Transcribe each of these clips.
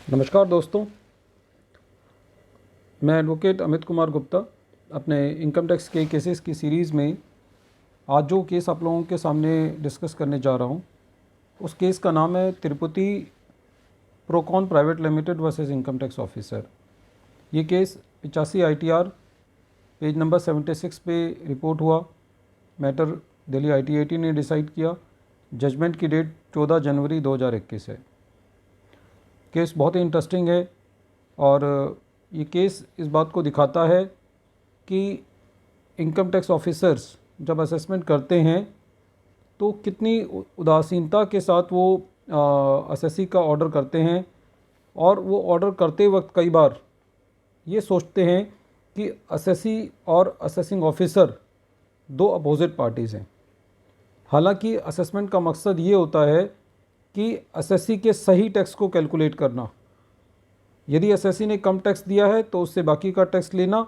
नमस्कार दोस्तों, मैं एडवोकेट अमित कुमार गुप्ता अपने इनकम टैक्स के केसेस की सीरीज़ में आज जो केस आप लोगों के सामने डिस्कस करने जा रहा हूँ उस केस का नाम है Tirupati Procon private limited versus income tax officer. ये केस 85 ITR पेज नंबर 76 पे रिपोर्ट हुआ। मैटर दिल्ली ITAT ने डिसाइड किया। जजमेंट की डेट 14 जनवरी 2021 है। केस बहुत ही इंटरेस्टिंग है और ये केस इस बात को दिखाता है कि इनकम टैक्स ऑफिसर्स जब असेसमेंट करते हैं तो कितनी उदासीनता के साथ वो असेसी का ऑर्डर करते हैं और वो ऑर्डर करते वक्त कई बार ये सोचते हैं कि असेसी और असेसिंग ऑफिसर दो अपोजिट पार्टीज़ हैं। हालांकि असेसमेंट का मकसद ये होता है कि असेसी के सही टैक्स को कैलकुलेट करना। यदि असेसी ने कम टैक्स दिया है तो उससे बाकी का टैक्स लेना,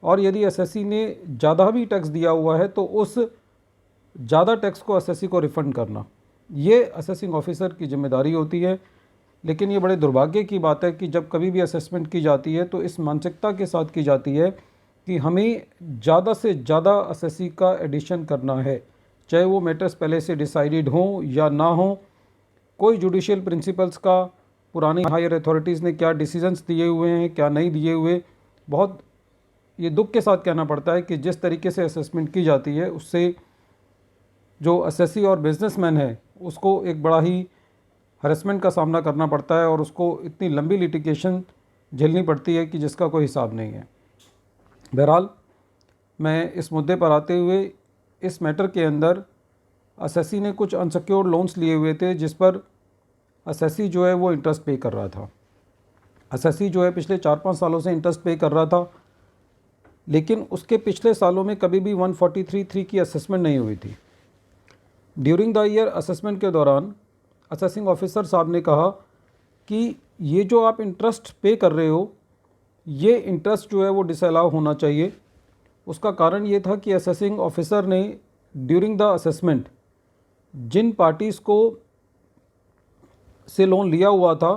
और यदि असेसी ने ज़्यादा भी टैक्स दिया हुआ है तो उस ज़्यादा टैक्स को असेसी को रिफ़ंड करना। ये असेसिंग ऑफिसर की जिम्मेदारी होती है। लेकिन ये बड़े दुर्भाग्य की बात है कि जब कभी भी असेसमेंट की जाती है तो इस मानसिकता के साथ की जाती है कि हमें ज़्यादा से ज़्यादा असेसी का एडिशन करना है, चाहे वो मैटर्स पहले से डिसाइडेड हों या ना हों। कोई जुडिशियल प्रिंसिपल्स का पुरानी हायर अथॉरिटीज़ ने क्या डिसीजंस दिए हुए हैं, क्या नहीं दिए हुए, बहुत ये दुख के साथ कहना पड़ता है कि जिस तरीके से असेसमेंट की जाती है उससे जो असेसी और बिजनेसमैन है उसको एक बड़ा ही हरेसमेंट का सामना करना पड़ता है और उसको इतनी लंबी लिटिगेशन झेलनी पड़ती है कि जिसका कोई हिसाब नहीं है। बहरहाल, मैं इस मुद्दे पर आते हुए इस मैटर के अंदर असेसी ने कुछ अनसिक्योर्ड लोन्स लिए हुए थे जिस पर असेसी जो है वो इंटरेस्ट पे कर रहा था। असेसी जो है पिछले 4-5 सालों से इंटरेस्ट पे कर रहा था, लेकिन उसके पिछले सालों में कभी भी 143(3) की असेसमेंट नहीं हुई थी। ड्यूरिंग द ईयर असेसमेंट के दौरान असेसिंग ऑफिसर साहब ने कहा कि ये जो आप इंटरेस्ट पे कर रहे हो, ये इंटरेस्ट जो है वो डिसअलाउ होना चाहिए। उसका कारण ये था कि असेसिंग ऑफिसर ने ड्यूरिंग द असेसमेंट जिन पार्टीज़ को से लोन लिया हुआ था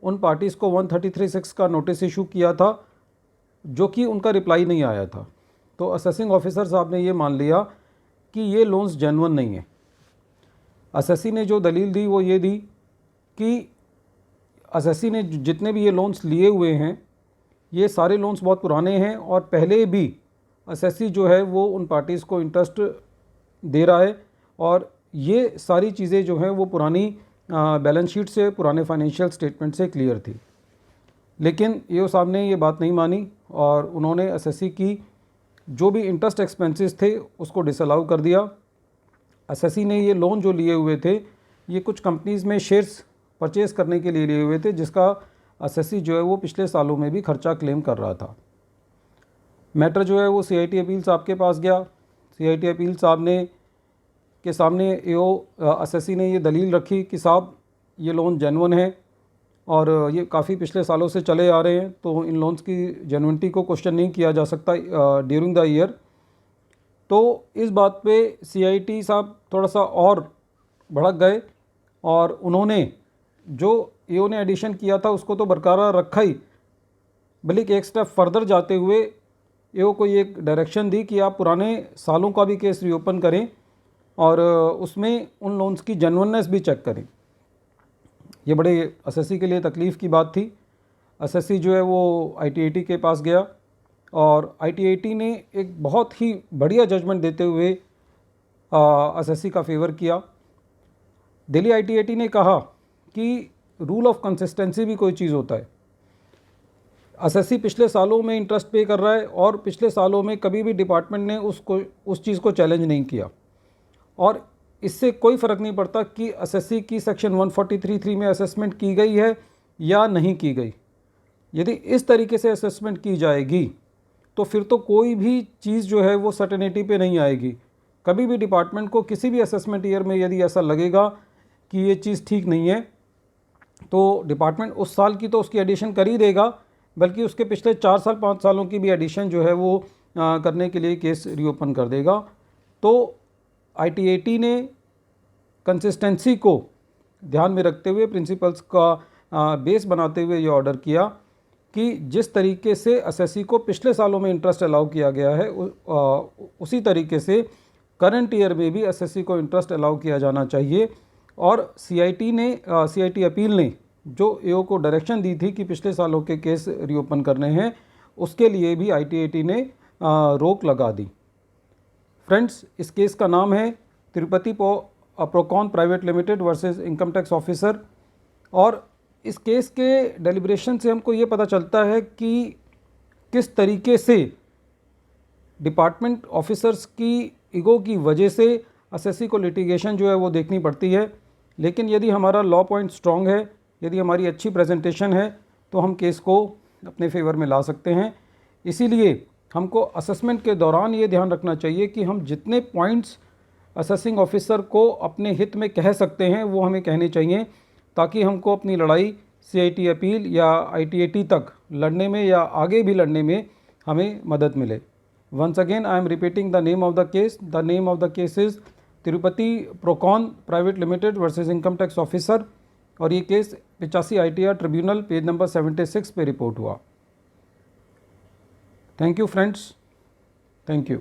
उन पार्टीज़ को 133(6) का नोटिस इशू किया था, जो कि उनका रिप्लाई नहीं आया था। तो असेसिंग ऑफिसर साहब ने ये मान लिया कि ये लोन्स जेन्युइन नहीं है। असेसी ने जो दलील दी वो ये दी कि असेसी ने जितने भी ये लोन्स लिए हुए हैं ये सारे लोन्स बहुत पुराने हैं और पहले भी असेसी जो है वो उन पार्टीज़ को इंटरेस्ट दे रहा है, और ये सारी चीज़ें जो हैं वो पुरानी बैलेंस शीट से, पुराने फाइनेंशियल स्टेटमेंट से क्लियर थी। लेकिन ईओ साहब ने ये बात नहीं मानी और उन्होंने असेसी की जो भी इंटरेस्ट एक्सपेंसेस थे उसको डिसअलाउ कर दिया। असेसी ने ये लोन जो लिए हुए थे ये कुछ कंपनीज़ में शेयर्स परचेज़ करने के लिए लिए हुए थे, जिसका असेसी जो है वो पिछले सालों में भी खर्चा क्लेम कर रहा था। मैटर जो है वो CIT अपील साहब के पास गया। CIT अपील साहब ने के सामने असेसी ने ये दलील रखी कि साहब ये लोन जेन्युइन है और ये काफ़ी पिछले सालों से चले आ रहे हैं, तो इन लोन्स की जेन्युइनिटी को क्वेश्चन नहीं किया जा सकता ड्यूरिंग द ईयर। तो इस बात पे CIT साहब थोड़ा सा और भड़क गए और उन्होंने जो ईओ ने एडिशन किया था उसको तो बरकरार रखा ही, बल्कि एक स्टेप फर्दर जाते हुए ईओ को ये डायरेक्शन दी कि आप पुराने सालों का भी केस रीओपन करें और उसमें उन लोन्स की जेन्युइननेस भी चेक करें। ये बड़े असेसी के लिए तकलीफ़ की बात थी। असेसी जो है वो ITAT के पास गया और ITAT ने एक बहुत ही बढ़िया जजमेंट देते हुए असेसी का फेवर किया। दिल्ली ITAT ने कहा कि रूल ऑफ कंसिस्टेंसी भी कोई चीज़ होता है। असेसी पिछले सालों में इंटरेस्ट पे कर रहा है और पिछले सालों में कभी भी डिपार्टमेंट ने उस चीज़ को चैलेंज नहीं किया, और इससे कोई फ़र्क नहीं पड़ता कि असेसी की सेक्शन 143(3) में असेसमेंट की गई है या नहीं की गई। यदि इस तरीके से असेसमेंट की जाएगी तो फिर तो कोई भी चीज़ जो है वो सर्टेनिटी पे नहीं आएगी। कभी भी डिपार्टमेंट को किसी भी असेसमेंट ईयर में यदि ऐसा लगेगा कि ये चीज़ ठीक नहीं है तो डिपार्टमेंट उस साल की तो उसकी एडिशन कर ही देगा, बल्कि उसके पिछले 4 साल 5 सालों की भी एडिशन जो है वो करने के लिए केस रीओपन कर देगा। तो ITAT ने कंसिस्टेंसी को ध्यान में रखते हुए, प्रिंसिपल्स का बेस बनाते हुए ये ऑर्डर किया कि जिस तरीके से एसएससी को पिछले सालों में इंटरेस्ट अलाउ किया गया है उसी तरीके से करंट ईयर में भी एसएससी को इंटरेस्ट अलाउ किया जाना चाहिए। और सीआईटी अपील ने जो एओ को डायरेक्शन दी थी कि पिछले सालों के केस रीओपन करने हैं, उसके लिए भी आईटीएटी ने रोक लगा दी। फ्रेंड्स, इस केस का नाम है Tirupati Procon private limited versus income tax officer. और इस केस के डेलिब्रेशन से हमको ये पता चलता है कि किस तरीके से डिपार्टमेंट ऑफिसर्स की ईगो की वजह से एसएससी को लिटिगेशन जो है वो देखनी पड़ती है। लेकिन यदि हमारा लॉ पॉइंट स्ट्रॉन्ग है, यदि हमारी अच्छी प्रेजेंटेशन है, तो हम केस को अपने फेवर में ला सकते हैं। इसीलिए हमको असेसमेंट के दौरान ये ध्यान रखना चाहिए कि हम जितने पॉइंट्स असेसिंग ऑफिसर को अपने हित में कह सकते हैं वो हमें कहने चाहिए, ताकि हमको अपनी लड़ाई सीआईटी अपील या आईटीएटी तक लड़ने में या आगे भी लड़ने में हमें मदद मिले। Once again I am repeating the name of the case. The name of the case is Tirupati Procon private limited versus income tax officer. और ये case 85 ITR tribunal page number 76 पे रिपोर्ट हुआ। Thank you friends, thank you.